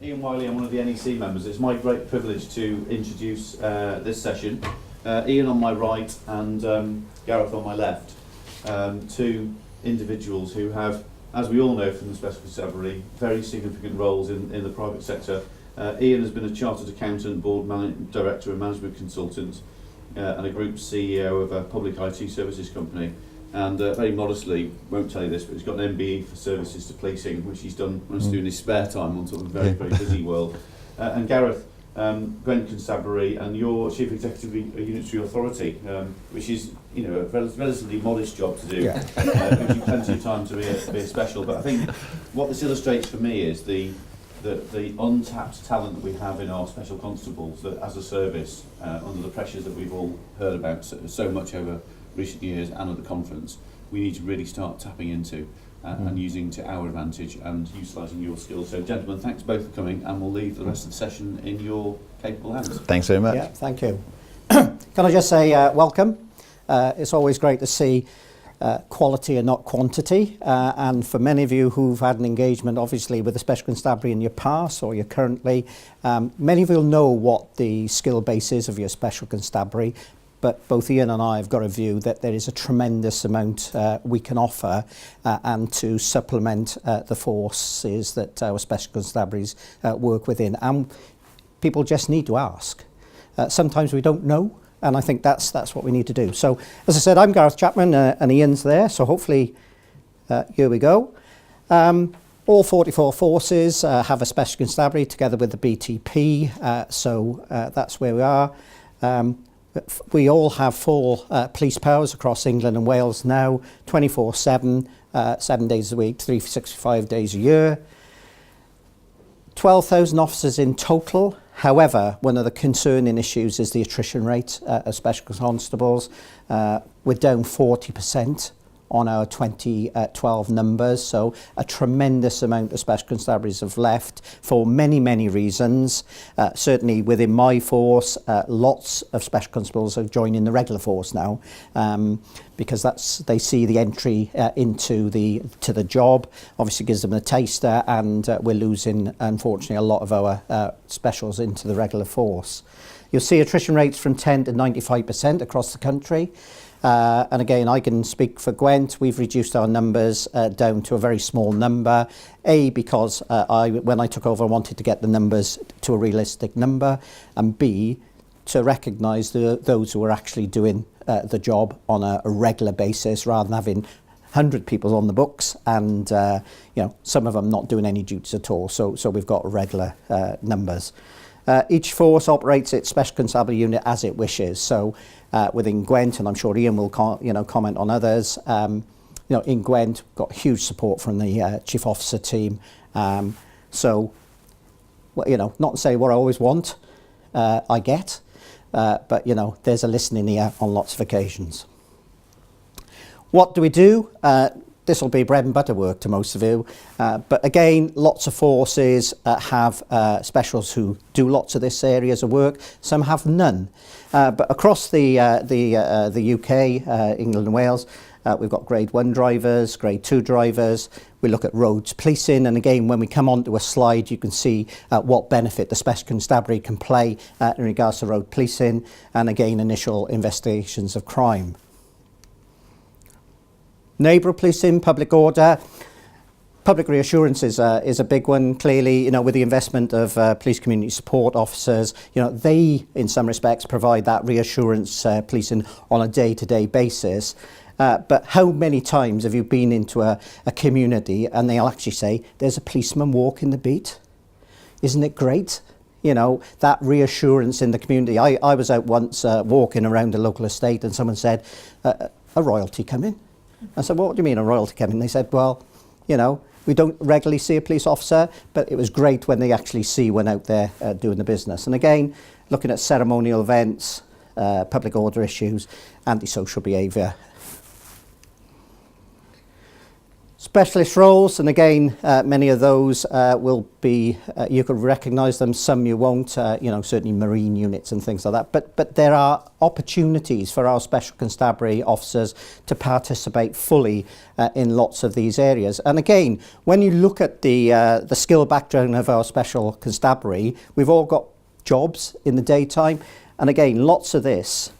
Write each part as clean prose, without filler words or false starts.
Ian Wiley, I'm one of the NEC members. It's my great privilege to introduce this session. Ian on my right and Gareth on my left. Two individuals who have, as we all know from the Special Constabulary, very significant roles in the private sector. Ian has been a chartered accountant, board director and management consultant and a group CEO of a public IT services company. And very modestly, won't tell you this, but he's got an MBE for services to policing, which he's done when he's doing his spare time on sort of a very, very busy world. And Gareth, Gwent Constabulary, and your Chief Executive of Unitary Authority, which is, you know, a relatively modest job to do. Gives you plenty of time to be a special. But I think what this illustrates for me is the untapped talent that we have in our special constables that, as a service, under the pressures that we've all heard about so much over recent years and at the conference, we need to really start tapping into and using to our advantage and utilising your skills. So gentlemen, thanks both for coming, and we'll leave the rest of the session in your capable hands. Thanks very much. Yeah, thank you. Can I just say welcome. It's always great to see quality and not quantity, and for many of you who've had an engagement obviously with the Special Constabulary in your past or you're currently, many of you will know what the skill base is of your Special Constabulary. But both Ian and I have got a view that there is a tremendous amount we can offer and to supplement the forces that our Special Constabularies work within. And people just need to ask. Sometimes we don't know, and I think that's what we need to do. So, as I said, I'm Gareth Chapman and Ian's there, so hopefully here we go. All 44 forces have a Special Constabulary together with the BTP, so that's where we are. We all have full police powers across England and Wales now, 24/7, 7 days a week, 365 days a year. 12,000 officers in total. However, one of the concerning issues is the attrition rate of special constables. We're down 40% on our 2012 numbers, so a tremendous amount of special constabularies have left for many, many reasons. Certainly within my force, lots of special constables are joining the regular force now, because they see the entry into the job. Obviously gives them a taster, and we're losing, unfortunately, a lot of our specials into the regular force. You'll see attrition rates from 10 to 95% across the country. And again, I can speak for Gwent. We've reduced our numbers down to a very small number. A, because when I took over, I wanted to get the numbers to a realistic number, and B, to recognise those who are actually doing the job on a regular basis, rather than having 100 people on the books and you know, some of them not doing any duties at all. So we've got regular numbers. Each force operates its Special Constabulary unit as it wishes. So within Gwent, and I'm sure Ian will comment on others, in Gwent, got huge support from the Chief Officer team. So, not to say what I always want, I get, but, there's a listening ear on lots of occasions. What do we do? This will be bread and butter work to most of you, but again, lots of forces have specials who do lots of this areas of work. Some have none, but across the UK, England and Wales, we've got Grade 1 drivers, Grade 2 drivers. We look at roads policing, and again, when we come onto a slide, you can see what benefit the Special Constabulary can play in regards to road policing, and again, initial investigations of crime. Neighbourhood policing, public order, public reassurance is a big one. Clearly, with the investment of police community support officers, they, in some respects, provide that reassurance policing on a day-to-day basis. But how many times have you been into a community and they'll actually say, "There's a policeman walking the beat"? Isn't it great? That reassurance in the community. I was out once walking around a local estate, and someone said, "A royalty coming." I said, "Well, what do you mean a royalty coming?" They said, "Well, we don't regularly see a police officer, but it was great when they actually see one out there doing the business." And again, looking at ceremonial events, public order issues, antisocial behaviour. Specialist roles, and again, many of those will be, you could recognise them, some you won't, certainly marine units and things like that. But there are opportunities for our Special Constabulary officers to participate fully in lots of these areas. And again, when you look at the skill background of our Special Constabulary, we've all got jobs in the daytime. And again, lots of this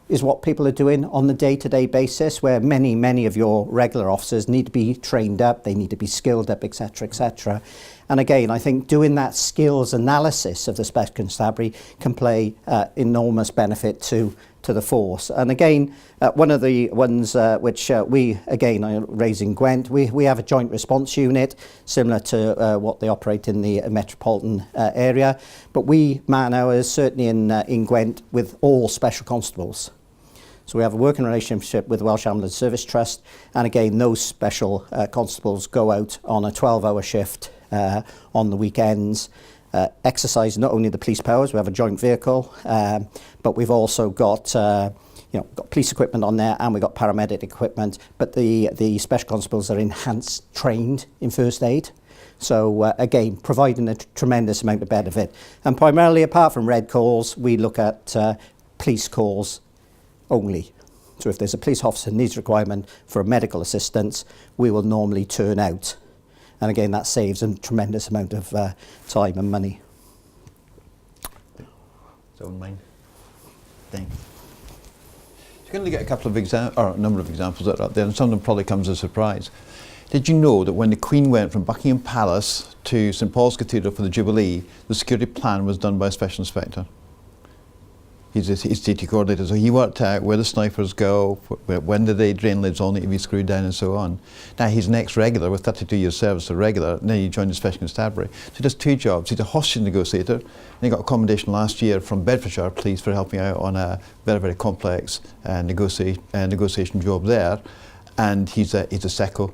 is what people are doing on the day-to-day basis, where many of your regular officers need to be trained up, they need to be skilled up, etc., etc. And again, I think doing that skills analysis of the Special Constabulary can play enormous benefit to the force. And again, one of the ones which we, again, are raising Gwent, we have a joint response unit similar to what they operate in the metropolitan area, but we man hours certainly in Gwent with all special constables. So we have a working relationship with the Welsh Ambulance Service Trust, and again, those special constables go out on a 12-hour shift on the weekends, exercise not only the police powers, we have a joint vehicle, but we've also got got police equipment on there, and we've got paramedic equipment, but the special constables are enhanced trained in first aid. So again, providing a tremendous amount of benefit. And primarily, apart from red calls, we look at police calls only. So if there's a police officer needs requirement for a medical assistance, we will normally turn out. And again, that saves a tremendous amount of time and money. Don't mind. Thanks. You're going to get a couple of a number of examples that are up there, and some of them probably comes as a surprise. Did you know that when the Queen went from Buckingham Palace to St Paul's Cathedral for the Jubilee, the security plan was done by a special inspector? He's duty coordinator, so he worked out where the snipers go, when do they drain lids all need to be screwed down and so on. Now he's an ex-regular with 32 years service, a regular, and then he joined the Special Constabulary. So he does two jobs. He's a hostage negotiator, and he got a commendation last year from Bedfordshire Police for helping out on a very complex negotiation job there, and he's a SECO.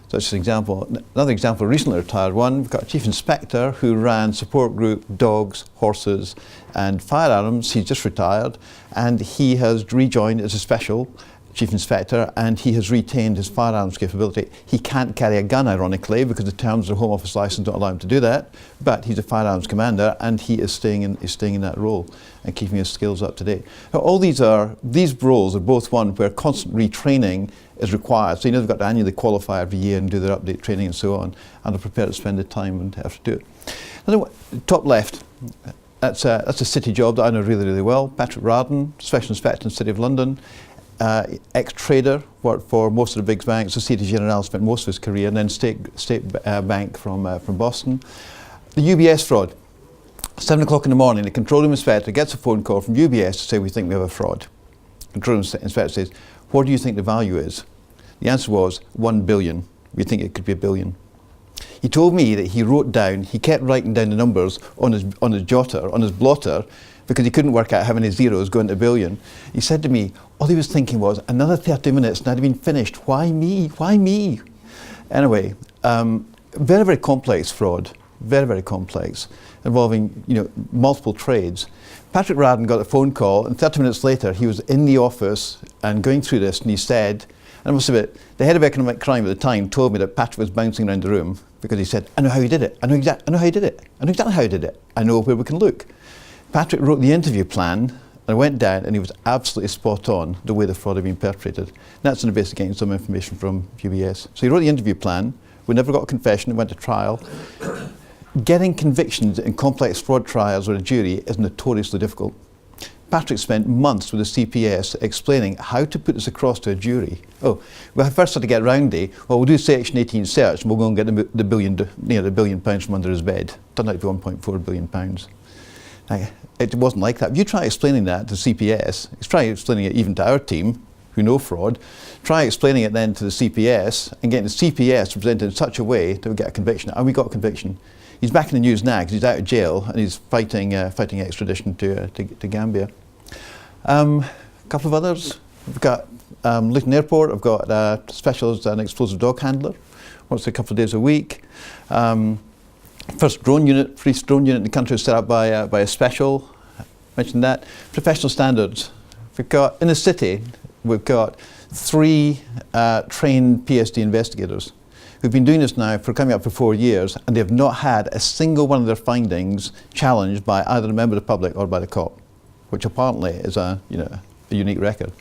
So that's an example. Another example, a recently retired one, we've got a chief inspector who ran support group, dogs, horses and firearms. He's just retired, and he has rejoined as a special chief inspector, and he has retained his firearms capability. He can't carry a gun, ironically, because the terms of the Home Office licence don't allow him to do that, but he's a firearms commander, and he is staying in that role and keeping his skills up to date. Now, all these roles are both one where constant retraining is required. So they've got to annually qualify every year and do their update training and so on, and are prepared to spend the time and have to do it. Now, top left, that's a city job that I know really well. Patrick Radden, Special Inspector in the City of London, ex-trader, worked for most of the big banks. Societe Generale spent most of his career, and then State Bank from Boston. The UBS fraud. 7 o'clock in the morning, the control room inspector gets a phone call from UBS to say, we think we have a fraud. Control room inspector says, what do you think the value is? The answer was 1 billion. We think it could be 1 billion. He told me that he kept writing down the numbers on his jotter, on his blotter, because he couldn't work out how many zeros go into a billion. He said to me, all he was thinking was, another 30 minutes and I'd have been finished. Why me? Why me? Anyway, very complex fraud, very complex, involving multiple trades. Patrick Radden got a phone call, and 30 minutes later he was in the office and going through this, and he said, and I must admit, the head of economic crime at the time told me that Patrick was bouncing around the room because he said, I know how he did it, I know how he did it, I know exactly how he did it, I know where we can look. Patrick wrote the interview plan, and I went down, and he was absolutely spot on the way the fraud had been perpetrated. And that's on the basis of getting some information from UBS. So he wrote the interview plan, we never got a confession, it went to trial. Getting convictions in complex fraud trials with a jury is notoriously difficult. Patrick spent months with the CPS explaining how to put this across to a jury. Oh, well, first had to get round it. Well, we'll do Section 18 search, and we'll go and get the £1 billion from under his bed. Turned out to be £1.4 billion. It wasn't like that. If you try explaining that to CPS, try explaining it even to our team, who know fraud, try explaining it then to the CPS, and getting the CPS to present it in such a way that we get a conviction. And we got a conviction. He's back in the news now because he's out of jail and he's fighting extradition to Gambia. A couple of others. We've got Luton Airport. I've got a specialist and explosive dog handler. Works a couple of days a week. First drone unit, police drone unit in the country was set up by a special. I mentioned that. Professional standards. We've got in the city, we've got 3 trained PSD investigators who've been doing this now for coming up for 4 years, and they've not had a single one of their findings challenged by either a member of the public or by the cop, which apparently is a unique record.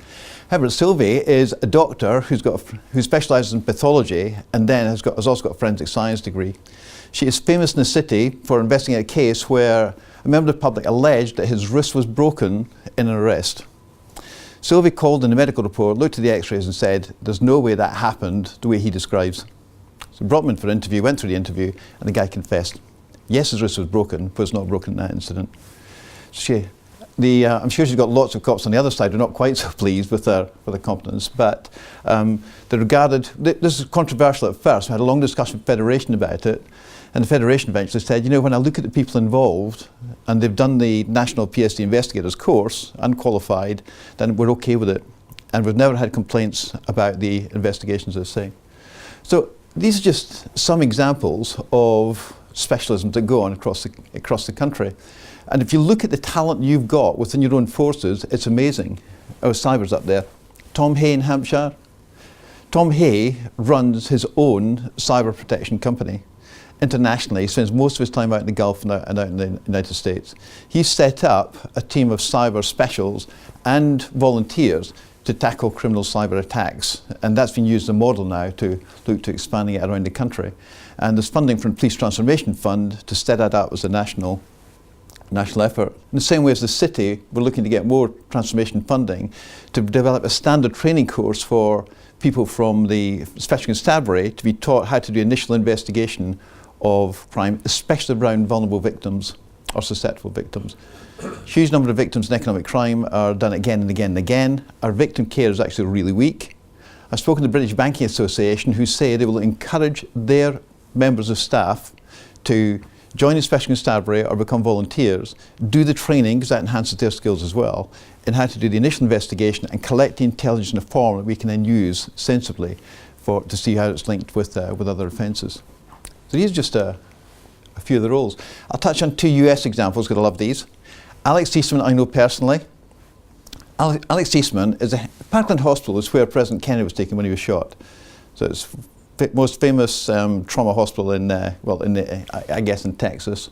However, Sylvie is a doctor who specialises in pathology and then has also got a forensic science degree. She is famous in the city for investigating a case where a member of the public alleged that his wrist was broken in an arrest. Sylvie called in the medical report, looked at the x-rays and said, there's no way that happened the way he describes. So brought him in for an interview, went through the interview, and the guy confessed. Yes, his wrist was broken, but it's not broken in that incident. I'm sure she's got lots of cops on the other side who are not quite so pleased with her competence, but they regarded, this is controversial at first. We had a long discussion with the Federation about it, and the Federation eventually said, when I look at the people involved, and they've done the National PSD Investigators course, unqualified, then we're okay with it. And we've never had complaints about the investigations, as I say. So these are just some examples of specialisms that go on across the country. And if you look at the talent you've got within your own forces, it's amazing. Our cyber's up there. Tom Hay in Hampshire. Tom Hay runs his own cyber protection company. Internationally, he spends most of his time out in the Gulf and out in the United States. He's set up a team of cyber specials and volunteers to tackle criminal cyber attacks. And that's been used as a model now to look to expanding it around the country. And there's funding from the Police Transformation Fund to set that up as a national effort. In the same way as the city, we're looking to get more transformation funding to develop a standard training course for people from the Special Constabulary to be taught how to do initial investigation of crime, especially around vulnerable victims or susceptible victims. Huge number of victims in economic crime are done again and again and again. Our victim care is actually really weak. I've spoken to the British Banking Association, who say they will encourage their members of staff to join the Special Constabulary or become volunteers, do the training, because that enhances their skills as well, in how to do the initial investigation and collect the intelligence in a form that we can then use sensibly to see how it's linked with other offences. So these are just a few of the roles. I'll touch on 2 US examples, because I love these. Alex Eastman I know personally. Alex Eastman is Parkland Hospital is where President Kennedy was taken when he was shot. So it's most famous trauma hospital I guess in Texas.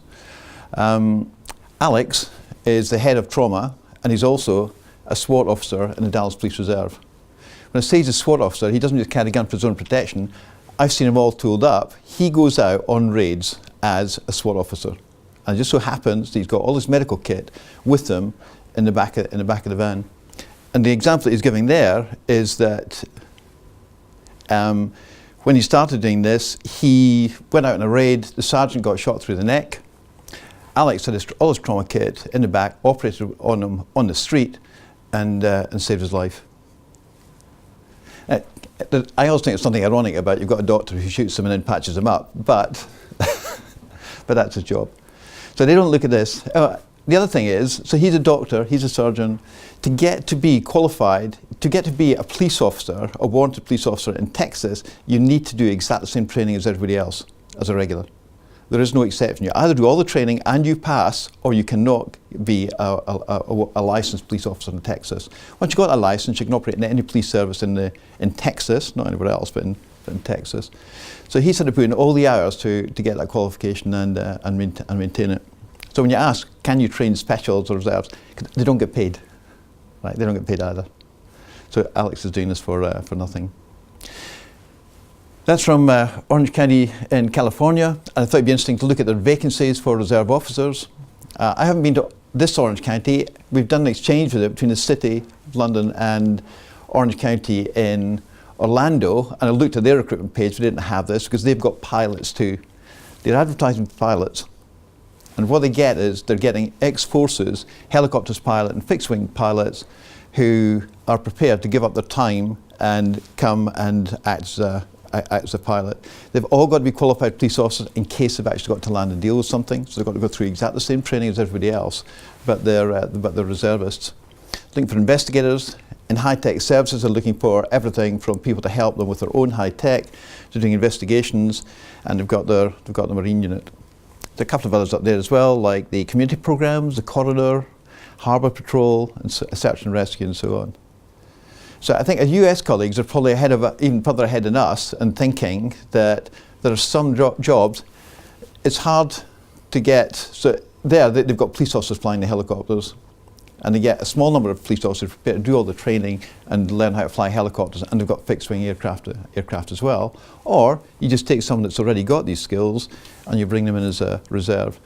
Alex is the head of trauma, and he's also a SWAT officer in the Dallas Police Reserve. When I say he's a SWAT officer, he doesn't just carry a gun for his own protection. I've seen him all tooled up. He goes out on raids as a SWAT officer. And it just so happens that he's got all his medical kit with him in the back of the van. And the example that he's giving there is that when he started doing this, he went out on a raid, the sergeant got shot through the neck. Alex had all his trauma kit in the back, operated on him on the street, and saved his life. I always think there's something ironic about you've got a doctor who shoots him and then patches him up, but that's his job. So they don't look at this. The other thing is, so he's a doctor, he's a surgeon. To get to be qualified, to get to be a police officer, a warranted police officer in Texas, you need to do exactly the same training as everybody else, as a regular. There is no exception. You either do all the training and you pass, or you cannot be a licensed police officer in Texas. Once you've got a license, you can operate in any police service in Texas, not anywhere else, but in Texas. So he's had to put in all the hours to get that qualification and maintain it. So when you ask, can you train specials or reserves, they don't get paid, right? They don't get paid either. So Alex is doing this for nothing. That's from Orange County in California. I thought it'd be interesting to look at the vacancies for reserve officers. I haven't been to this Orange County. We've done an exchange with it between the City of London and Orange County in Orlando, and I looked at their recruitment page. We didn't have this because they've got pilots too. They're advertising for pilots. And what they get is they're getting ex-forces, helicopters pilot and fixed-wing pilots who are prepared to give up their time and come and act as a pilot. They've all got to be qualified police officers in case they've actually got to land and deal with something. So they've got to go through exactly the same training as everybody else, but they're reservists. Looking for investigators. In high-tech services, they're looking for everything from people to help them with their own high-tech to doing investigations, and they've got the Marine unit. There's a couple of others up there as well, like the community programs, the corridor, harbour patrol, and search and rescue, and so on. So I think our US colleagues are probably even further ahead than us in thinking that there are some jobs, it's hard to get, so they've got police officers flying the helicopters, and they get a small number of police officers prepared to do all the training and learn how to fly helicopters, and they've got fixed-wing aircraft as well. Or you just take someone that's already got these skills and you bring them in as a reserve.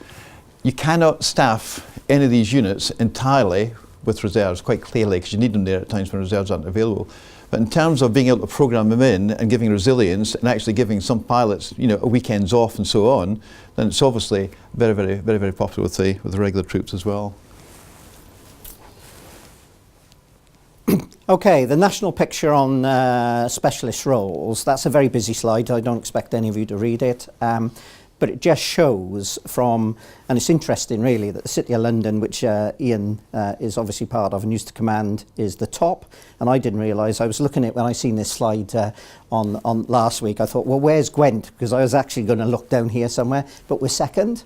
You cannot staff any of these units entirely with reserves, quite clearly, because you need them there at times when reserves aren't available. But in terms of being able to program them in and giving resilience and actually giving some pilots, weekends off and so on, then it's obviously very, very, very, very popular with the regular troops as well. Okay, the national picture on specialist roles, that's a very busy slide. I don't expect any of you to read it. But it just shows and it's interesting really, that the City of London, which Ian is obviously part of and used to command, is the top. And I didn't realise, I was looking at when I seen this slide on last week, I thought, well, where's Gwent? Because I was actually going to look down here somewhere, but we're second.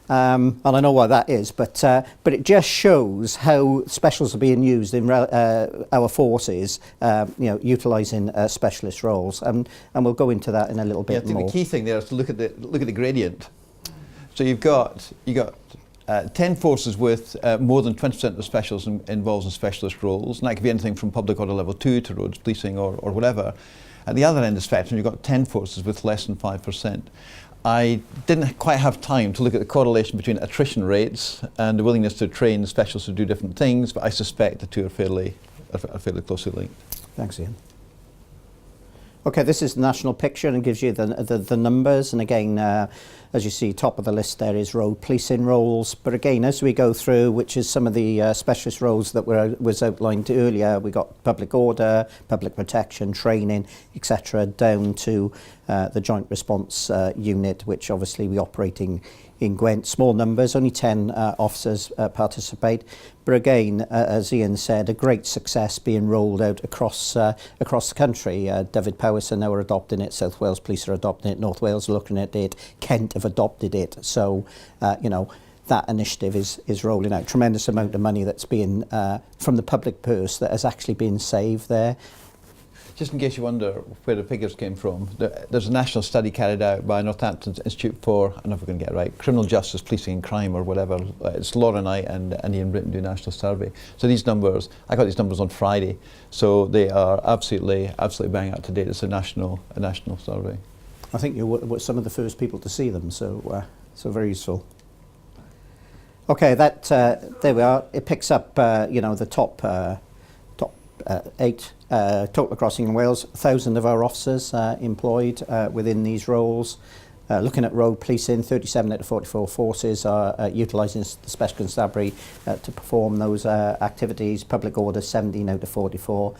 And I know why that is, but it just shows how specials are being used in our forces, utilising specialist roles, and we'll go into that in a little bit I think more. the key thing there is to look at the gradient. So you got 10 forces with more than 20% of the specials involved in specialist roles, and that could be anything from public order level 2 to roads policing or whatever. At the other end of the spectrum, you've got 10 forces with less than 5%. I didn't quite have time to look at the correlation between attrition rates and the willingness to train specialists to do different things, but I suspect the two are fairly closely linked. Thanks, Ian. Okay, this is the national picture and it gives you the numbers, and again, as you see, top of the list there is road policing roles, but again, as we go through, which is some of the specialist roles that was outlined earlier, we got public order, public protection, training, etc., down to the Joint Response Unit, which obviously we operating in Gwent. Small numbers, only 10 officers participate. But again, as Ian said, a great success being rolled out across the country. David Powys now are adopting it, South Wales Police are adopting it, North Wales are looking at it, Kent have adopted it. So, that initiative is rolling out. Tremendous amount of money that's being, from the public purse, that has actually been saved there. Just in case you wonder where the figures came from, there's a national study carried out by Northampton Institute for, I don't know if we're going to get it right, Criminal Justice, Policing and Crime or whatever. It's Laura Knight and Ian Britton do a national survey. So these numbers, I got these numbers on Friday, so they are absolutely bang up to date. It's a national survey. I think you were some of the first people to see them, so very useful. Okay, that there we are. It picks up, the top 8 total across England and Wales. 1,000 of our officers employed within these roles. Looking at road policing, 37 out of 44 forces are utilising the Special Constabulary to perform those activities. Public order, 17 out of 44.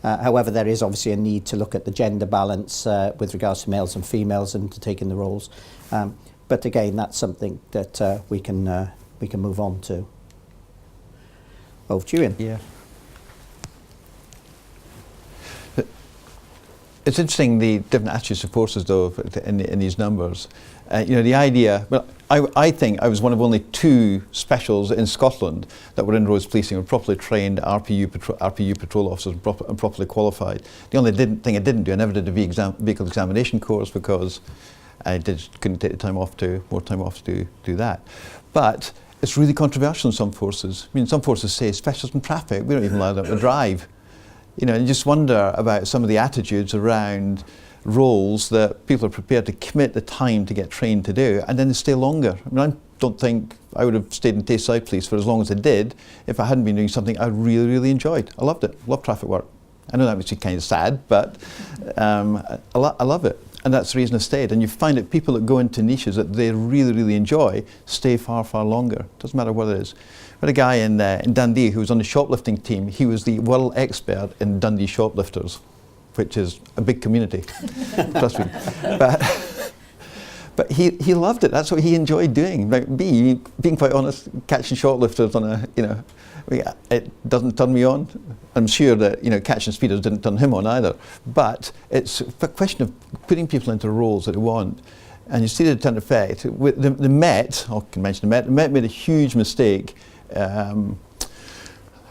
However, there is obviously a need to look at the gender balance with regards to males and females and to take in the roles. But again, that's something that we can move on to. Over to you, Ian. Yeah. It's interesting the different attitudes of forces, though, in these numbers. The idea. Well, I think I was one of only 2 specials in Scotland that were in roads policing, were properly trained RPU patrol officers and properly qualified. The only thing I didn't do, I never did a vehicle examination course because I couldn't take the more time off to do that. But it's really controversial in some forces. I mean, some forces say specialists in traffic, we don't even allow them to drive. And you just wonder about some of the attitudes around roles that people are prepared to commit the time to get trained to do, and then they stay longer. I mean, I don't think I would have stayed in Tydfil Police for as long as I did if I hadn't been doing something I really, really enjoyed. I loved it. Loved traffic work. I know that makes you kind of sad, but I love it. And that's the reason I stayed. And you find that people that go into niches that they really, really enjoy stay far, far longer. Doesn't matter what it is. We had a guy in Dundee who was on the shoplifting team. He was the world expert in Dundee shoplifters, which is a big community, trust me. But he loved it. That's what he enjoyed doing. Like being quite honest, catching shoplifters on it doesn't turn me on. I'm sure that catching speeders didn't turn him on either. But it's a question of putting people into roles that they want. And you see the return effect. With the Met, I can mention the Met made a huge mistake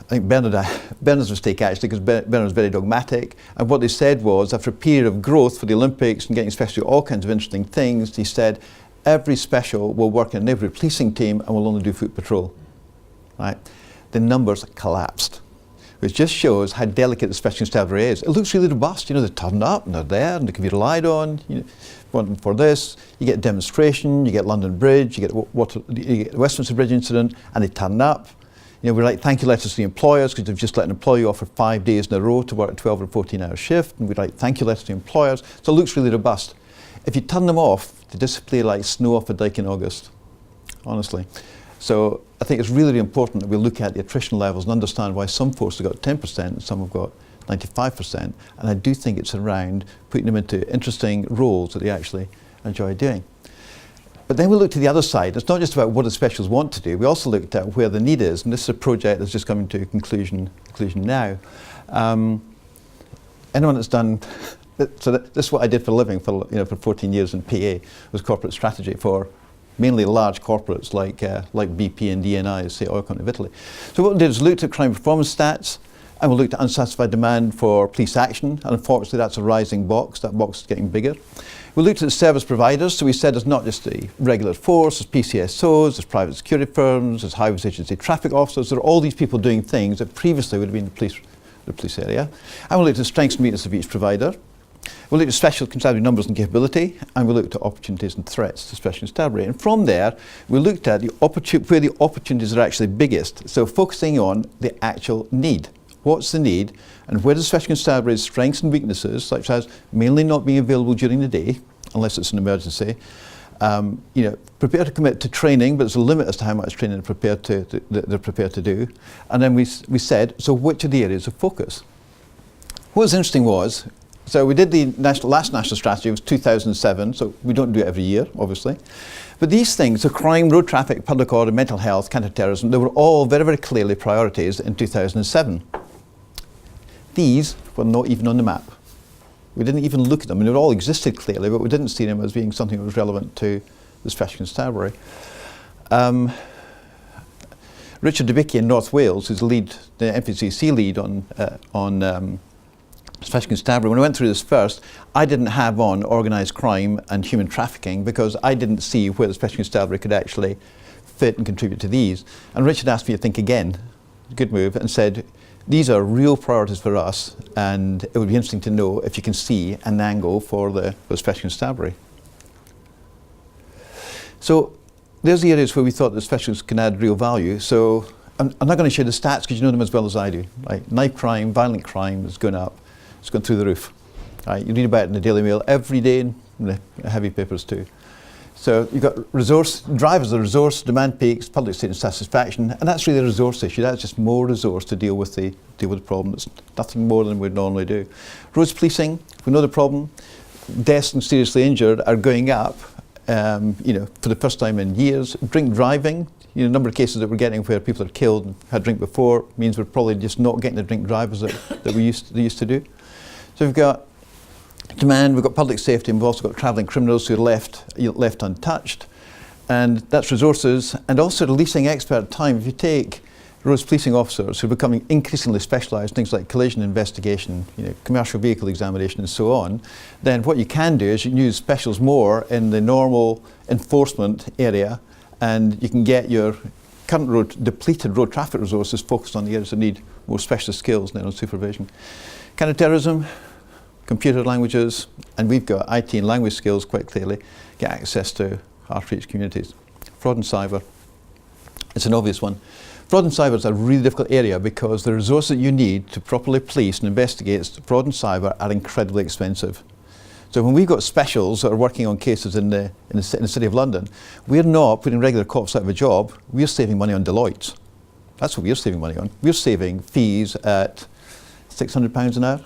think Bernard's mistake actually, because Bernard was very dogmatic, and what they said was, after a period of growth for the Olympics and getting special all kinds of interesting things, he said every special will work in every policing team and will only do foot patrol. Right? The numbers collapsed, which just shows how delicate the special constabulary is. It looks really robust, they turn up and they're there and they can be relied on. For this, you get demonstration, you get London Bridge, you get the Westminster Bridge incident, and they turn up. We write thank you letters to the employers because they've just let an employee off for 5 days in a row to work a 12 or 14-hour shift, and we write thank you letters to the employers. So it looks really robust. If you turn them off, they disappear like snow off a dike in August, honestly. So I think it's really, really important that we look at the attrition levels and understand why some forces have got 10% and some have got 95%. And I do think it's around putting them into interesting roles that they actually enjoy doing. But then we looked to the other side. It's not just about what the specials want to do. We also looked at where the need is. And this is a project that's just coming to a conclusion now. Anyone that's done, this is what I did for a living for 14 years in PA, was corporate strategy for mainly large corporates like BP and DNI, say Oil Company of Italy. So what we did is looked at crime performance stats, and we looked at unsatisfied demand for police action, and unfortunately that's a rising box. That box is getting bigger. We looked at the service providers, so we said it's not just the regular force, there's PCSOs, there's private security firms, there's highway agency traffic officers. There are all these people doing things that previously would have been the police area. And we looked at the strengths and weaknesses of each provider. We looked at special constabulary numbers and capability, and we looked at opportunities and threats to special constabulary. And from there, we looked at where the opportunities are actually biggest. So focusing on the actual need. What's the need, and where does special constabulary's strengths and weaknesses, such as mainly not being available during the day, unless it's an emergency, prepared to commit to training, but there's a limit as to how much training they're prepared to do. And then we said, so which are the areas of focus? What was interesting was, so we did the last national strategy, it was 2007, so we don't do it every year, obviously. But these things, so crime, road traffic, public order, mental health, counter-terrorism, they were all very, very clearly priorities in 2007. These were not even on the map. We didn't even look at them. I mean, they all existed clearly, but we didn't see them as being something that was relevant to the special constabulary. Richard Debicki in North Wales, who's the NPCC lead on special constabulary. When I went through this first, I didn't have on organised crime and human trafficking because I didn't see where the special constabulary could actually fit and contribute to these. And Richard asked me to think again, good move, and said, these are real priorities for us, and it would be interesting to know if you can see an angle for the special constabulary. So there's the areas where we thought the specialists can add real value. So I'm not going to share the stats because you know them as well as I do. Right? Knife crime, violent crime is going up. It's gone through the roof. Right? You read about it in the Daily Mail every day, in the heavy papers too. So you've got drivers of resource, demand peaks, public safety and satisfaction, and that's really a resource issue. That's just more resource to deal with the problem. It's nothing more than we'd normally do. Roads policing, we know the problem. Deaths and seriously injured are going up, for the first time in years. Drink driving, the number of cases that we're getting where people are killed and had drink before means we're probably just not getting the drink drivers that we used to do. So we've got demand, we've got public safety, and we've also got travelling criminals who are left untouched. And that's resources, and also releasing expert time. If you take roads policing officers who are becoming increasingly specialised, things like collision investigation, commercial vehicle examination and so on, then what you can do is you can use specials more in the normal enforcement area, and you can get your current depleted road traffic resources focused on the areas that need more specialist skills than on supervision. Counter-terrorism, computer languages, and we've got IT and language skills quite clearly, get access to hard-to-reach communities. Fraud and cyber, it's an obvious one. Fraud and cyber is a really difficult area because the resources that you need to properly police and investigate fraud and cyber are incredibly expensive. So when we've got specials that are working on cases in the City of London, we're not putting regular cops out of a job, we're saving money on Deloitte. That's what we're saving money on. We're saving fees at £600 an hour.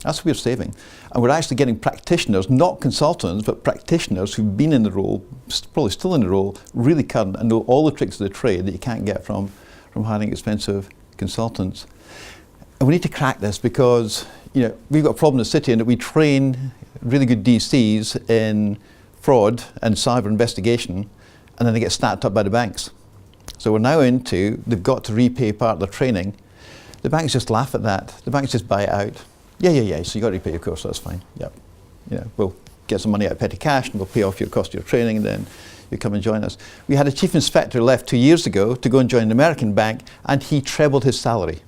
That's what we're saving. And we're actually getting practitioners, not consultants, but practitioners who've been in the role, probably still in the role, really current and know all the tricks of the trade that you can't get from hiring expensive consultants. And we need to crack this because we've got a problem in the city in that we train really good DCs in fraud and cyber investigation, and then they get snapped up by the banks. So we're now they've got to repay part of their training The banks just laugh at that. The banks just buy it out. Yeah. So you got to repay your course. That's fine. Yep. We'll get some money out of petty cash and we'll pay off your cost of your training, and then you come and join us. We had a chief inspector left 2 years ago to go and join an American bank, and he trebled his salary.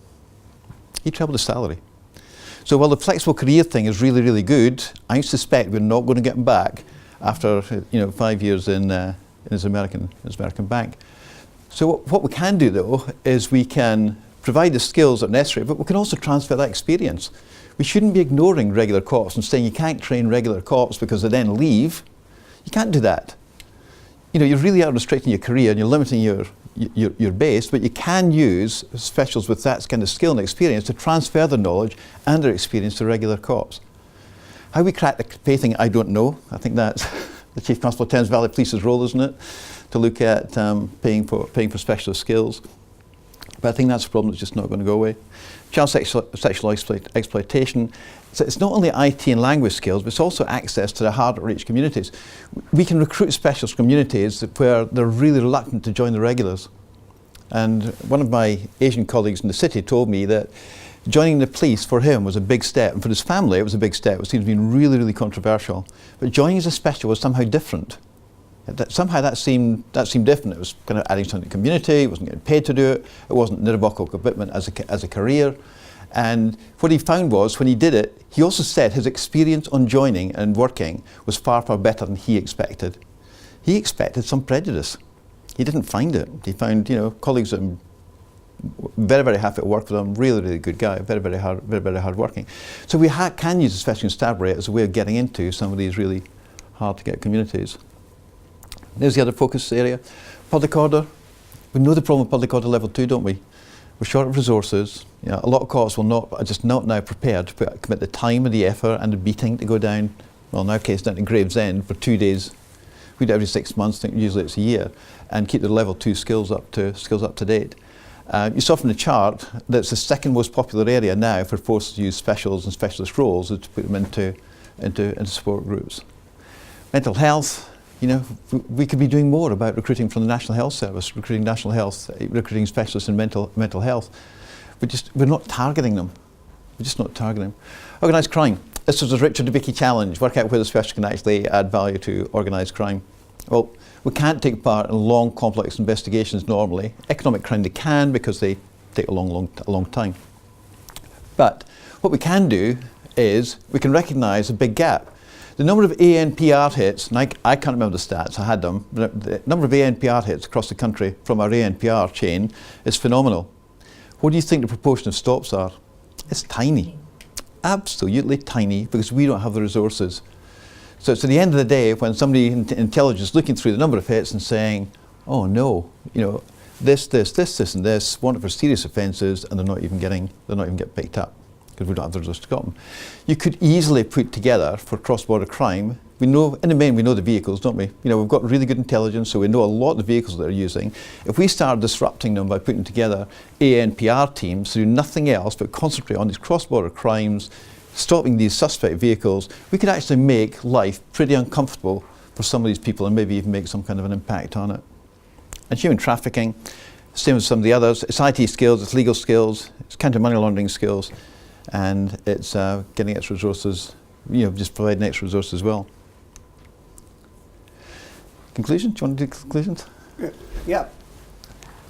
So while the flexible career thing is really, really good, I suspect we're not going to get him back after 5 years in his American bank. So what we can do though is we can provide the skills that are necessary, but we can also transfer that experience. We shouldn't be ignoring regular cops and saying you can't train regular cops because they then leave. You can't do that. You really are restricting your career and you're limiting your base, but you can use specials with that kind of skill and experience to transfer their knowledge and their experience to regular cops. How we crack the pay thing, I don't know. I think that's the Chief Constable of Thames Valley Police's role, isn't it? To look at paying for specialist skills. But I think that's a problem that's just not going to go away. Child sexual exploitation. So it's not only IT and language skills, but it's also access to the hard to reach communities. We can recruit specialist communities where they're really reluctant to join the regulars. And one of my Asian colleagues in the city told me that joining the police for him was a big step, and for his family it was a big step. It seemed to be really, really controversial. But joining as a special was somehow different. Somehow that seemed different. It was kind of adding something to the community. It wasn't getting paid to do it. It wasn't an irrevocable commitment as a career. And what he found was, when he did it, he also said his experience on joining and working was far, far better than he expected. He expected some prejudice. He didn't find it. He found, colleagues that were very, very happy to work with him. Really, really good guy. Very, very hard working. So we can use the Special Constabulary as a way of getting into some of these really hard to get communities. There's the other focus area. Public order. We know the problem with public order level 2, don't we? We're short of resources. A lot of cops are just not now prepared to commit the time and the effort and the beating to go down, well in our case down to Gravesend for 2 days. We do it every 6 months, usually it's a year, and keep the level 2 skills up to date. You saw from the chart that's the second most popular area now for forces to use specials and specialist roles is to put them into support groups. Mental health. We could be doing more about recruiting from the National Health Service, recruiting specialists in mental health. We're not targeting them. We're just not targeting them. Organised crime. This was a Richard Debicki challenge. Work out where the specialist can actually add value to organised crime. Well, we can't take part in long, complex investigations normally. Economic crime they can, because they take a long time. But what we can do is we can recognise a big gap. The number of ANPR hits, and I can't remember the stats, I had them, but the number of ANPR hits across the country from our ANPR chain is phenomenal. What do you think the proportion of stops are? It's tiny, absolutely tiny, because we don't have the resources. So it's at the end of the day when somebody in intelligence is looking through the number of hits and saying, oh no, this and this, wanted for serious offences, and they're not even getting picked up, because we don't have the resources to stop them. You could easily put together for cross-border crime, we know, in the main we know the vehicles, don't we? We've got really good intelligence, so we know a lot of the vehicles that they're using. If we start disrupting them by putting together ANPR teams to do nothing else but concentrate on these cross-border crimes, stopping these suspect vehicles, we could actually make life pretty uncomfortable for some of these people and maybe even make some kind of an impact on it. And human trafficking, same as some of the others, it's IT skills, it's legal skills, it's counter-money laundering skills, and it's getting extra resources, just providing extra resources as well. Conclusion? Do you want to do conclusions? Yeah.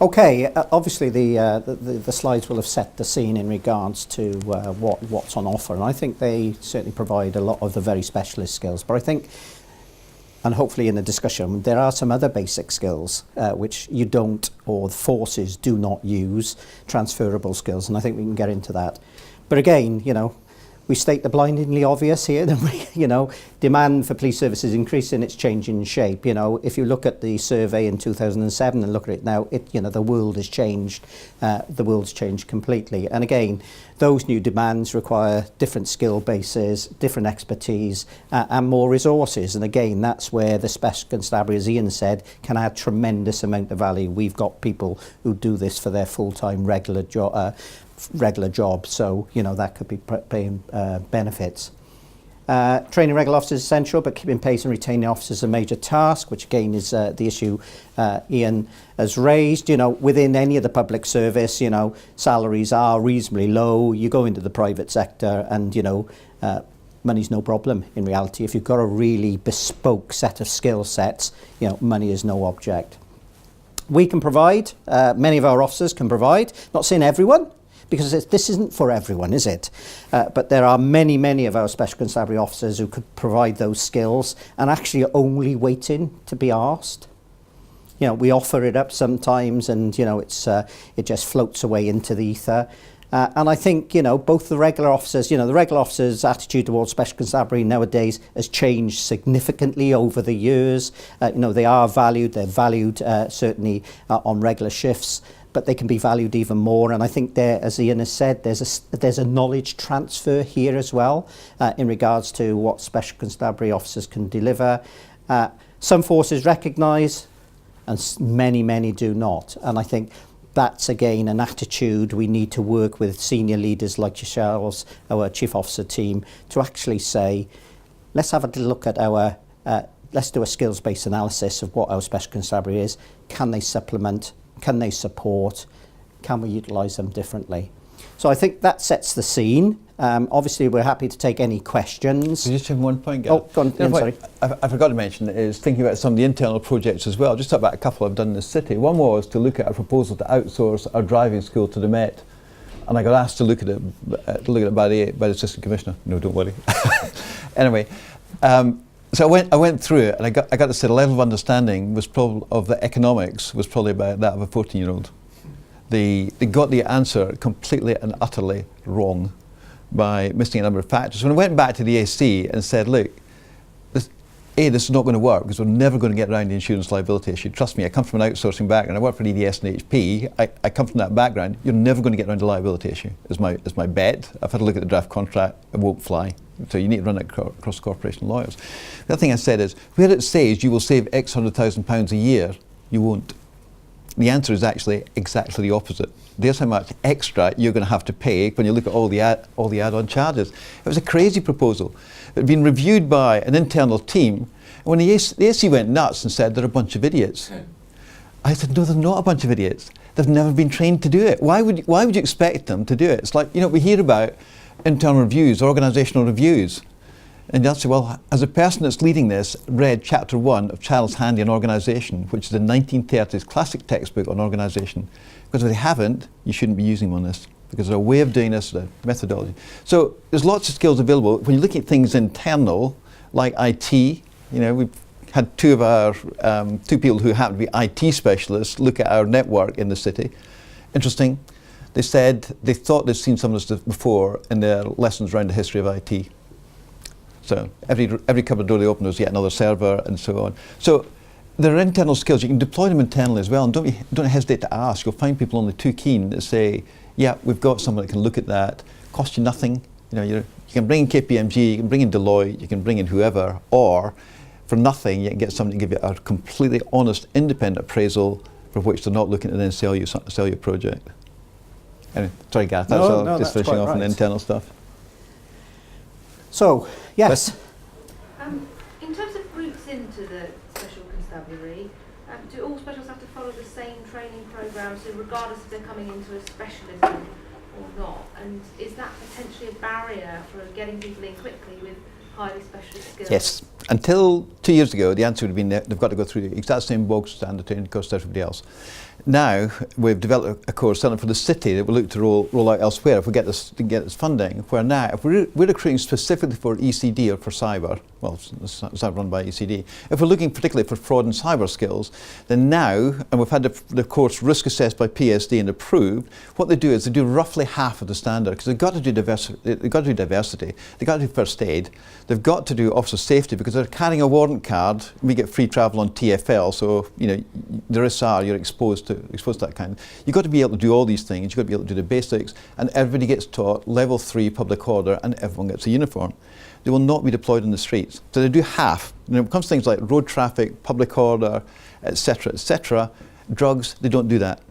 Okay. Obviously, the slides will have set the scene in regards to what's on offer, and I think they certainly provide a lot of the very specialist skills. But I think, and hopefully in the discussion, there are some other basic skills which you don't, or the forces do not use, transferable skills, and I think we can get into that. But again, we state the blindingly obvious here, don't we? Demand for police services increasing, it's changing shape. If you look at the survey in 2007 and look at it now, the world has changed. The world's changed completely. And again, those new demands require different skill bases, different expertise, and more resources. And again, that's where the Special Constabulary, as Ian said, can add tremendous amount of value. We've got people who do this for their full-time regular job, so that could be paying benefits. Training regular officers is essential, but keeping pace and retaining officers is a major task, which again is the issue Ian has raised. You know, within any of the public service, you know, salaries are reasonably low. You go into the private sector and, you know, money's no problem in reality. If you've got a really bespoke set of skill sets, you know, money is no object. We can provide, many of our officers can provide, not saying everyone, because this isn't for everyone, is it? But there are many, many of our special constabulary officers who could provide those skills and actually only waiting to be asked. You know, we offer it up sometimes and, you know, it just floats away into the ether. And I think, you know, both the regular officers, you know, the regular officers' attitude towards special constabulary nowadays has changed significantly over the years. You know, they are valued, they're valued certainly on regular shifts, but they can be valued even more. And I think there, as Ian has said, there's a knowledge transfer here as well in regards to what special constabulary officers can deliver. Some forces recognise and many, many do not. And I think that's again an attitude we need to work with senior leaders like yourselves, our chief officer team, to actually say, let's have a look at our, let's do a skills-based analysis of what our special constabulary is. Can they supplement? Can they support? Can we utilise them differently? So I think that sets the scene. Obviously, we're happy to take any questions. Can you just have one point, Gareth? Oh, go on, Ian, sorry. I forgot to mention is thinking about some of the internal projects as well. Just talk about a couple I've done in the city. One was to look at a proposal to outsource our driving school to the Met, and I got asked to look at it by the assistant commissioner. No, don't worry. Anyway, so I went through it, and I got to say the level of understanding was of the economics was probably about that of a 14-year-old. They got the answer completely and utterly wrong by missing a number of factors. When I went back to the AC and said, look, this is not going to work because we're never going to get around the insurance liability issue. Trust me, I come from an outsourcing background. I work for EDS and HP. I come from that background. You're never going to get around the liability issue, is my bet. I've had a look at the draft contract. It won't fly. So you need to run it across corporation lawyers. The other thing I said is, where it says you will save X £100,000 a year, you won't. The answer is actually exactly the opposite. There's how much extra you're going to have to pay when you look at all the add-on charges. It was a crazy proposal. It had been reviewed by an internal team. And when the AC went nuts and said they're a bunch of idiots, I said, no, they're not a bunch of idiots. They've never been trained to do it. Why would you expect them to do it? It's like, you know, we hear about internal reviews, organisational reviews. And you'll say, well, as a person that's leading this, read chapter 1 of Charles Handy on Organisation, which is a 1930s classic textbook on organisation. Because if they haven't, you shouldn't be using them on this, because there's a way of doing this, a methodology. So there's lots of skills available. When you look at things internal, like IT, you know, we've had two people who happen to be IT specialists look at our network in the city. Interesting. They said they thought they'd seen some of this stuff before in their lessons around the history of IT. So every cupboard door they open, there's yet another server and so on. So there are internal skills. You can deploy them internally as well. And don't hesitate to ask. You'll find people only too keen to say, yeah, we've got someone that can look at that. Cost you nothing. You know, you can bring in KPMG, you can bring in Deloitte, you can bring in whoever, or for nothing, you can get someone to give you a completely honest, independent appraisal for which they're not looking to then sell your project. Anyway, sorry, Gareth, just finishing off on the internal stuff. So, yes. In terms of routes into the special constabulary, do all specials have to follow the same training programme, so regardless if they're coming into a specialism or not? And is that potentially a barrier for getting people in quickly with highly specialist skills? Yes. Until 2 years ago, the answer would have been they've got to go through the exact same bog standard training course as everybody else. Now, we've developed a course certainly for the city that we'll look to roll out elsewhere if we get this funding. Where now, if we're recruiting specifically for ECD or for cyber, well, it's not run by ECD. If we're looking particularly for fraud and cyber skills, then now, and we've had the course risk assessed by PSD and approved, what they do is they do roughly half of the standard, because they've got to do diversity, they've got to do first aid, they've got to do officer safety, because they're carrying a warrant card. We get free travel on TFL, so you know the risks are you're exposed to that kind. You've got to be able to do all these things. You've got to be able to do the basics, and everybody gets taught level 3 public order, and everyone gets a uniform. They will not be deployed in the streets. So they do half. When it comes to things like road traffic, public order, etc., drugs, they don't do that.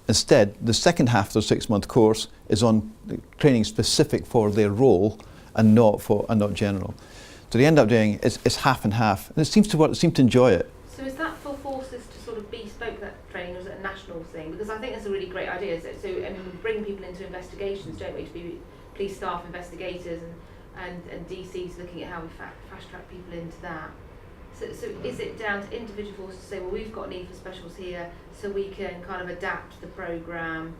Instead, the second half of the 6-month course is on training specific for their role and not general. So they end up doing, it's half and half. And it seems to work, they seem to enjoy it. So is that for forces to sort of bespoke that training, or is it a national thing? Because I think that's a really great idea. So I mean, we bring people into investigations, don't we, to be police staff investigators and DCs looking at how we fast track people into that. So is it down to individual forces to say, well, we've got a need for specials here, so we can kind of adapt the programme?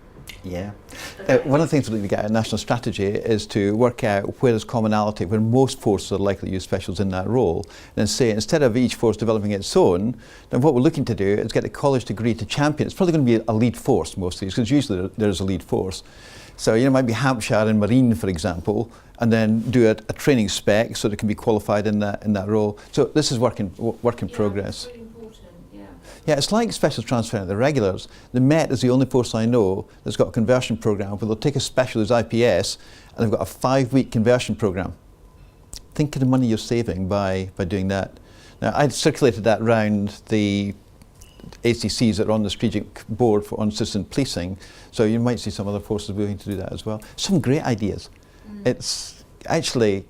Yeah. Okay. One of the things that we get at national strategy is to work out where there's commonality, where most forces are likely to use specials in that role, and then say instead of each force developing its own, then what we're looking to do is get the college to agree to champion. It's probably going to be a lead force most of these, because usually there's a lead force. So it might be Hampshire and Marine, for example, and then do a training spec so they can be qualified in that role. So this is work in progress. That's really important, yeah. Yeah, it's like special transferring the regulars. The Met is the only force I know that's got a conversion programme where they'll take a special as IPS and they've got a 5-week conversion programme. Think of the money you're saving by doing that. Now, I circulated that round the ACCs that are on the strategic board on citizen policing, so you might see some other forces willing to do that as well. Some great ideas. It's actually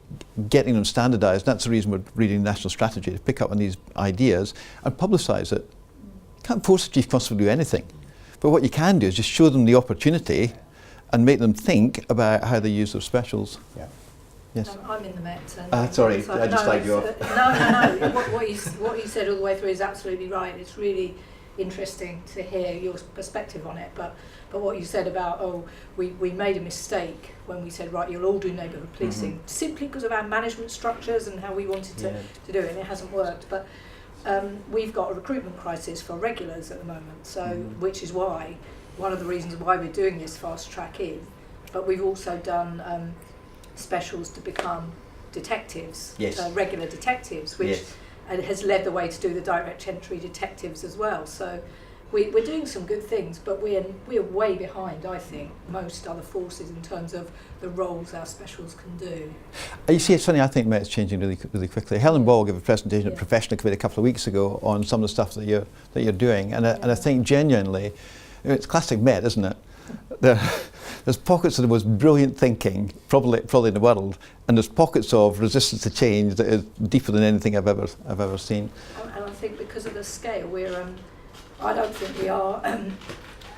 getting them standardised. That's the reason we're reading national strategy, to pick up on these ideas and publicise it. You can't force the Chief Constable to do anything, but what you can do is just show them the opportunity and make them think about how they use their specials. Yeah. Yes. I'm in the Met. And Sorry, so- I just flagged you off. No. What you said all the way through is absolutely right. It's really interesting to hear your perspective on it. But what you said about, we made a mistake when we said, right, you'll all do neighbourhood policing, simply because of our management structures and how we wanted to do it, and it hasn't worked. But we've got a recruitment crisis for regulars at the moment, so which is why, one of the reasons why we're doing this fast track in. But we've also done specials to become detectives, regular detectives, which has led the way to do the direct entry detectives as well. So we're doing some good things, but we're way behind, I think, most other forces in terms of the roles our specials can do. You see, it's funny, I think Met's changing really quickly. Helen Ball gave a presentation at Professional Committee a couple of weeks ago on some of the stuff that you're doing, and I think genuinely, it's classic Met, isn't it? There's pockets of the most brilliant thinking, probably in the world, and there's pockets of resistance to change that is deeper than anything I've ever seen. And I think because of the scale, I don't think we are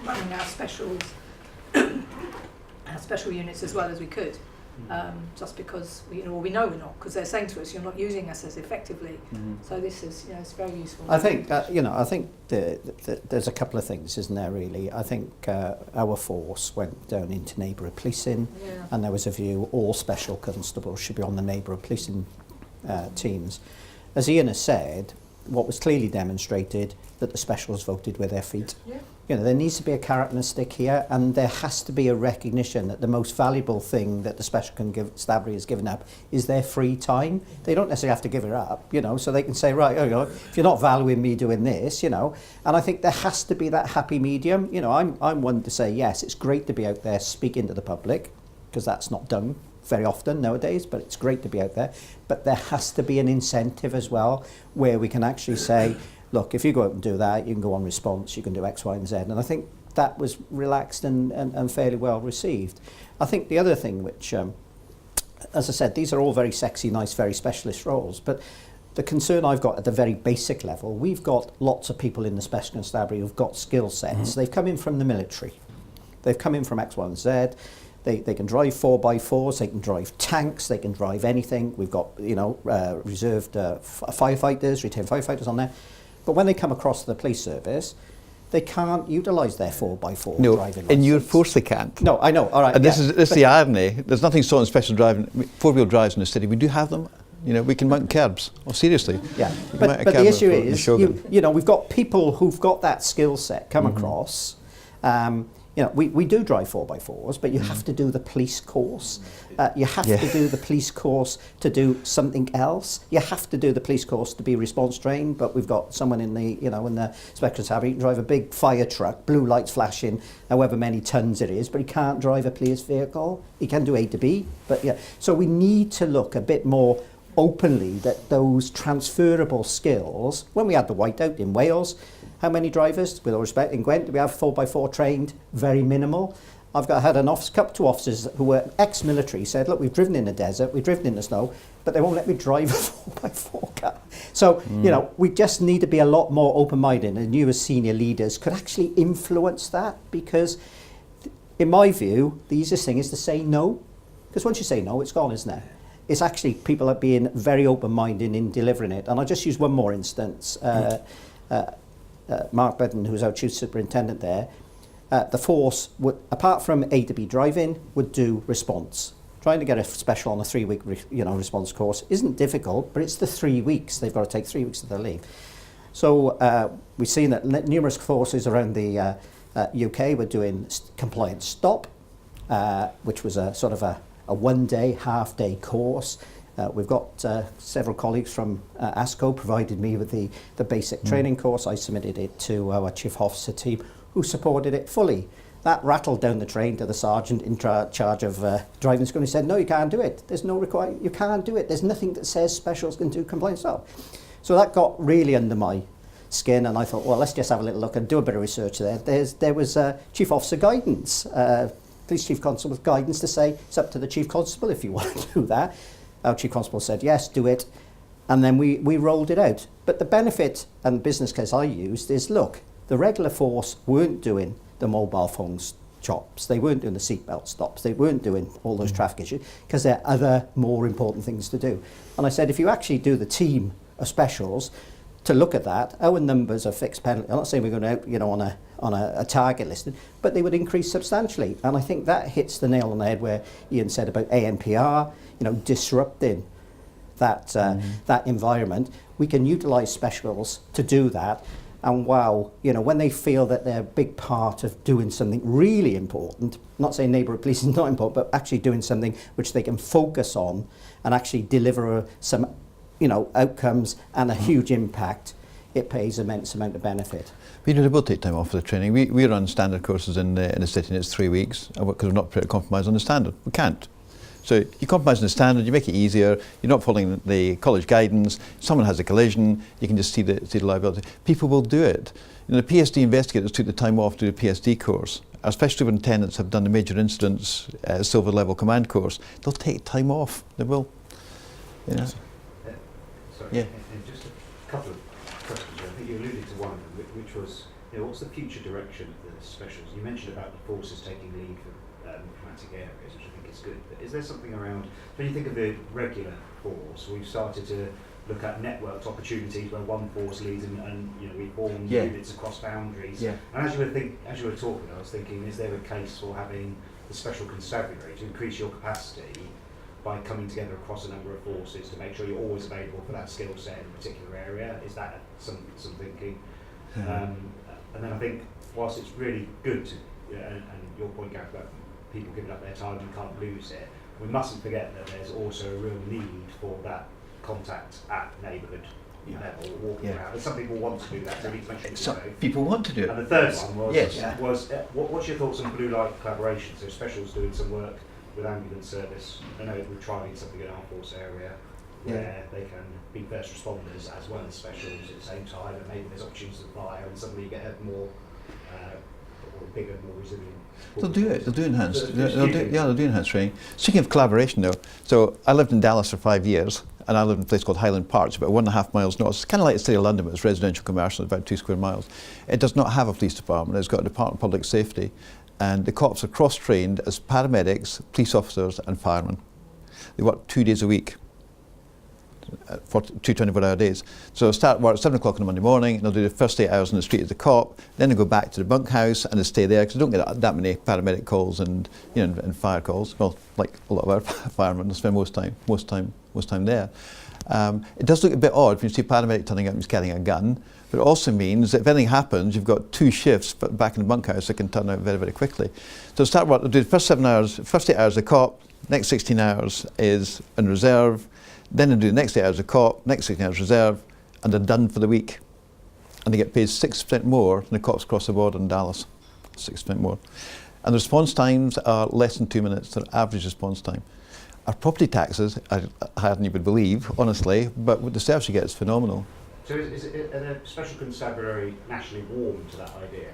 running our specials, our special units as well as we could. Just because we know we're not, because they're saying to us, you're not using us as effectively. So this is, it's very useful. I think there's a couple of things, isn't there? Really, I think our force went down into neighbourhood policing, and there was a view all special constables should be on the neighbourhood policing teams. As Ian has said, what was clearly demonstrated that the specials voted with their feet. There needs to be a carrot and a stick here, and there has to be a recognition that the most valuable thing that the Special Constabulary has given up is their free time. They don't necessarily have to give it up, so they can say, right, if you're not valuing me doing this, and I think there has to be that happy medium. I'm one to say, yes, it's great to be out there speaking to the public, because that's not done very often nowadays, but it's great to be out there. But there has to be an incentive as well, where we can actually say, look, if you go out and do that, you can go on response, you can do X, Y, and Z. And I think that was relaxed and fairly well received. I think the other thing which, as I said, these are all very sexy, nice, very specialist roles, but the concern I've got at the very basic level, we've got lots of people in the Special Constabulary who've got skill sets. They've come in from the military. They've come in from X, Y, and Z. They can drive 4x4s, they can drive tanks, they can drive anything. We've got, reserved firefighters, retained firefighters on there. But when they come across to the police service, they can't utilise their 4x4 driving licence. In your force they can't. No, I know, all right. And this is the irony. There's nothing stopping special driving, four-wheel drives in the city. We do have them. We can mount curbs. Oh, seriously. Yeah, but the issue is, we've got people who've got that skill set come across. We do drive 4x4s, but you have to do the police course. You have to do the police course to do something else. You have to do the police course to be response trained, but we've got someone in the, in the Special Constabulary, he can drive a big fire truck, blue lights flashing, however many tons it is, but he can't drive a police vehicle. He can do A to B, but So we need to look a bit more openly that those transferable skills, when we had the whiteout in Wales, how many drivers, with all respect, in Gwent, do we have 4x4 trained? Very minimal. I've had an couple two officers who were ex-military said, look, we've driven in the desert, we've driven in the snow, but they won't let me drive a 4x4 car. So, you know, we just need to be a lot more open-minded, and you as senior leaders could actually influence that, because in my view, the easiest thing is to say no. Because once you say no, it's gone, isn't it? It's actually people are being very open-minded in delivering it. And I'll just use one more instance. Mark Bedden, who's our chief superintendent there, the force, would, apart from A to B driving, would do response. Trying to get a special on a 3-week response course isn't difficult, but it's the 3 weeks. They've got to take 3 weeks of their leave. So we've seen that numerous forces around the UK were doing compliance stop, which was a sort of a one-day, half-day course. We've got several colleagues from ASCO provided me with the basic training course. I submitted it to our chief officer team, who supported it fully. That rattled down the train to the sergeant in charge of driving school. He said, no, you can't do it. There's no requirement. You can't do it. There's nothing that says specials can do compliance stop. So that got really under my skin, and I thought, well, let's just have a little look and do a bit of research there. There was chief officer guidance, police chief constable's guidance to say it's up to the chief constable if you want to do that. Our chief constable said, yes, do it. And then we rolled it out. But the benefit and business case I used is, look, the regular force weren't doing the mobile phone stops. They weren't doing the seatbelt stops. They weren't doing all those traffic issues because there are other more important things to do. And I said, if you actually do the team of specials to look at that, our numbers are fixed penalty. I'm not saying we're going out, you know, on a target listing, but they would increase substantially. And I think that hits the nail on the head where Ian said about ANPR, you know, disrupting that that environment. We can utilise specials to do that. And wow, you know, when they feel that they're a big part of doing something really important, not saying neighbourhood police is not important, but actually doing something which they can focus on and actually deliver some, you know, outcomes and a huge impact, it pays immense amount of benefit. But, you know, they will take time off for the training. We run standard courses in the city, and it's 3 weeks because we're not prepared to compromise on the standard. We can't. So you compromise on the standard, you make it easier, you're not following the college guidance, someone has a collision, you can just see the liability. People will do it. You know, the PSD investigators took the time off to do the PSD course. Our special superintendents have done the major incidents silver level command course. They'll take time off, they will. You know. Sorry, yeah. and just a couple of questions. I think you alluded to one of them, which was, you know, what's the future direction of the specials? You mentioned about the forces taking lead for traumatic areas, which I think is good. But is there something around, when you think of the regular force, we've started to look at networked opportunities where one force leads and you know, we form units across boundaries. Yeah. And as you were talking, I was thinking, is there a case for having the special constabulary to increase your capacity by coming together across a number of forces to make sure you're always available for that skill set in a particular area? Is that some thinking? And then I think, whilst it's really good to, and your point, Gareth, about people giving up their time, you can't lose it, we mustn't forget that there's also a real need for that contact at neighbourhood level, walking around. And some people want to do that, so we need to make sure we Some do both. people want to do it. And the third one was, Yes. what's your thoughts on blue light collaboration? So specials doing some work with ambulance service. I know we're trying something in our force area where they can be first responders as well as specials at the same time, and maybe there's opportunities to fire and suddenly you get a more or bigger, more resilient. They'll do it. They'll do enhanced. They'll do enhanced training. Speaking of collaboration, though, so I lived in Dallas for 5 years, and I lived in a place called Highland Park, it's about 1.5 miles north. It's kind of like the city of London, but it's residential commercial, about 2 square miles. It does not have a police department. It's got a Department of Public Safety, and the cops are cross-trained as paramedics, police officers, and firemen. They work 2 days a week. For 2 24-hour days. So start work at 7 o'clock on a Monday morning, and they'll do the first 8 hours on the street as a cop, then they go back to the bunkhouse and they stay there because they don't get that many paramedic calls and, you know, and fire calls. Well, like a lot of our firemen, they spend most time there. It does look a bit odd when you see a paramedic turning up and he's carrying a gun, but it also means that if anything happens, you've got 2 shifts back in the bunkhouse that can turn out very, very quickly. So start work, they'll do the first 7 hours, first 8 hours as a cop, next 16 hours is in reserve. Then they do the next 8 hours as a cop, next 16 hours reserve, and they're done for the week. And they get paid 6% more than the cops across the border in Dallas. 6% more. And the response times are less than 2 minutes, their average response time. Our property taxes, I hardly would believe, honestly, but what the service you get is phenomenal. So are the special constabulary nationally warm to that idea?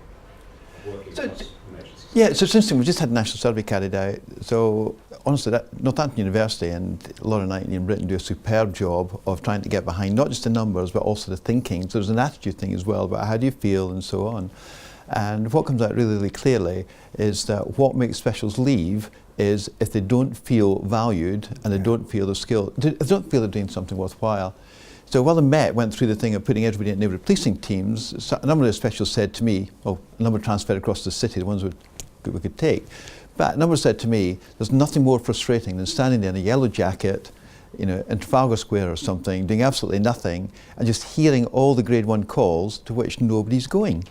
working So across emergencies? Yeah, so it's interesting. We've just had a national survey carried out. So honestly, Northampton University and Laura Knightley in Britain do a superb job of trying to get behind not just the numbers but also the thinking. So there's an attitude thing as well about how do you feel and so on. And what comes out really, really clearly is that what makes specials leave is if they don't feel valued and they don't feel the skill, they don't feel they're doing something worthwhile. So while the Met went through the thing of putting everybody in neighbourhood policing teams, so a number of the specials said to me, a number transferred across the city, the ones we could take, but a number said to me, there's nothing more frustrating than standing there in a yellow jacket, in Trafalgar Square or something, doing absolutely nothing, and just hearing all the grade 1 calls to which nobody's going.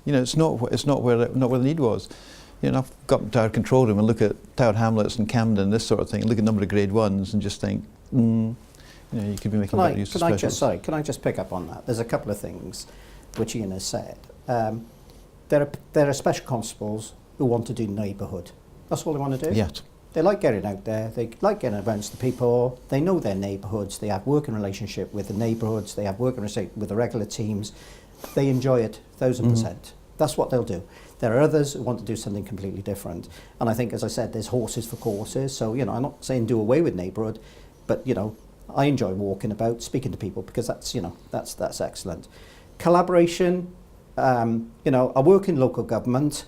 It's not where the need was. I've got to our control room and look at Tower Hamlets and Camden, this sort of thing, look at a number of grade 1s and just think, you could be making better use of specials. Can I just pick up on that? There's a couple of things which Ian has said. There are special constables who want to do neighbourhood. That's all they want to do. Yes. They like getting out there. They like getting amongst the people. They know their neighbourhoods. They have working relationship with the neighbourhoods. They have working relationship with the regular teams. They enjoy it, 1,000%. That's what they'll do. There are others who want to do something completely different. And I think, as I said, there's horses for courses. So, I'm not saying do away with neighbourhood, but, I enjoy walking about, speaking to people, because that's excellent. Collaboration, I work in local government,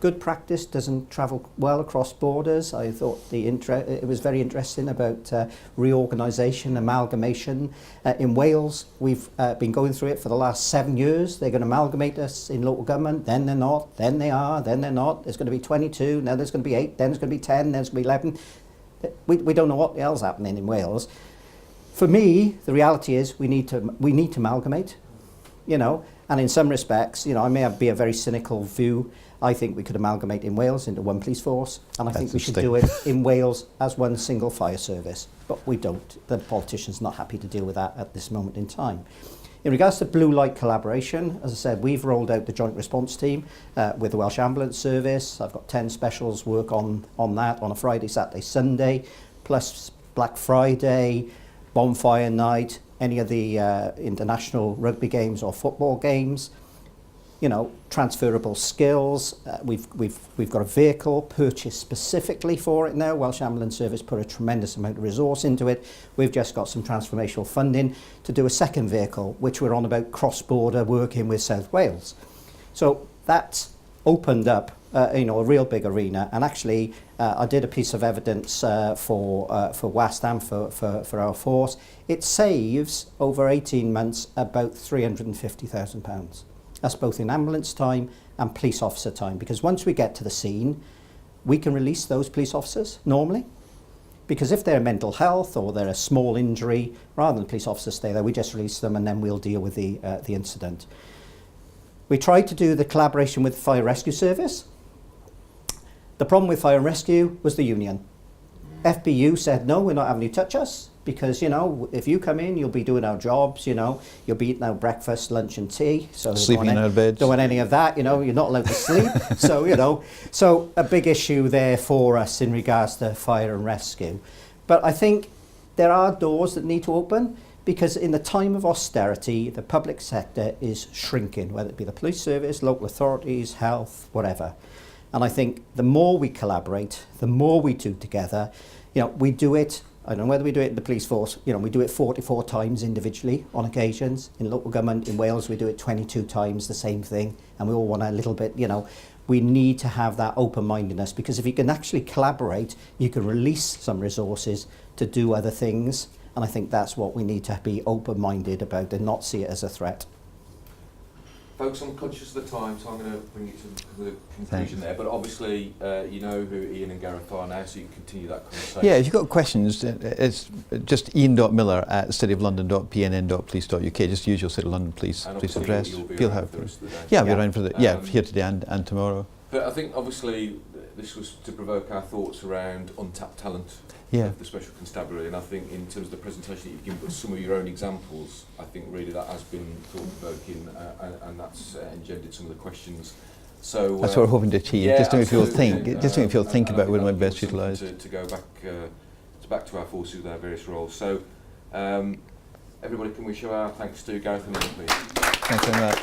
good practice doesn't travel well across borders. I thought it was very interesting about reorganisation, amalgamation. In Wales, we've been going through it for the last 7 years. They're going to amalgamate us in local government, then they're not, then they are, then they're not. There's going to be 22, now there's going to be 8, then there's going to be 10, then there's going to be 11. We don't know what the hell's happening in Wales. For me, the reality is we need to amalgamate, and in some respects, I may be a very cynical view. I think we could amalgamate in Wales into one police force, and I think we should do it in Wales as one single fire service, but we don't. The politicians are not happy to deal with that at this moment in time. In regards to blue light collaboration, as I said, we've rolled out the joint response team with the Welsh Ambulance Service. I've got 10 specials work on that on a Friday, Saturday, Sunday, plus Black Friday, bonfire night, any of the international rugby games or football games. Transferable skills. We've got a vehicle purchased specifically for it now. Welsh Ambulance Service put a tremendous amount of resource into it. We've just got some transformational funding to do a second vehicle, which we're on about cross-border working with South Wales. So that's opened up a real big arena. And actually, I did a piece of evidence for WAST and for our force. It saves over 18 months about £350,000. That's both in ambulance time and police officer time, because once we get to the scene, we can release those police officers normally, because if they're mental health or they're a small injury, rather than the police officers stay there, we just release them and then we'll deal with the incident. We tried to do the collaboration with the Fire Rescue Service. The problem with Fire and Rescue was the union. FBU said, no, we're not having you touch us, because, if you come in, you'll be doing our jobs, you'll be eating our breakfast, lunch and tea. So sleeping in our beds. Don't want any of that, you're not allowed to sleep. So a big issue there for us in regards to fire and rescue. But I think there are doors that need to open, because in the time of austerity, the public sector is shrinking, whether it be the police service, local authorities, health, whatever. And I think the more we collaborate, the more we do together, we do it, I don't know whether we do it in the police force, we do it 44 times individually on occasions. In local government in Wales, we do it 22 times, the same thing. And we all want a little bit, we need to have that open-mindedness, because if you can actually collaborate, you can release some resources to do other things. And I think that's what we need to be open-minded about and not see it as a threat. Folks, I'm conscious of the time, so I'm going to bring you to the conclusion there. But obviously, you know who Ian and Gareth are now, so you can continue that conversation. Yeah, if you've got questions, it's just ian.miller@cityoflondon.pnn.police.uk. Just use your City of London Police address. You'll have the rest of the day. Yeah, I'll be around for here today and tomorrow. But I think, obviously, this was to provoke our thoughts around untapped talent of the Special Constabulary, and I think in terms of the presentation that you've given, but some of your own examples, I think really that has been thought-provoking, and that's engendered some of the questions. So that's what we're hoping to achieve. Just to make people think. Just to make people think about where my best utilised. To go back to our forces with our various roles. So everybody, can we show our thanks to Gareth and Ian, please? Thanks very much.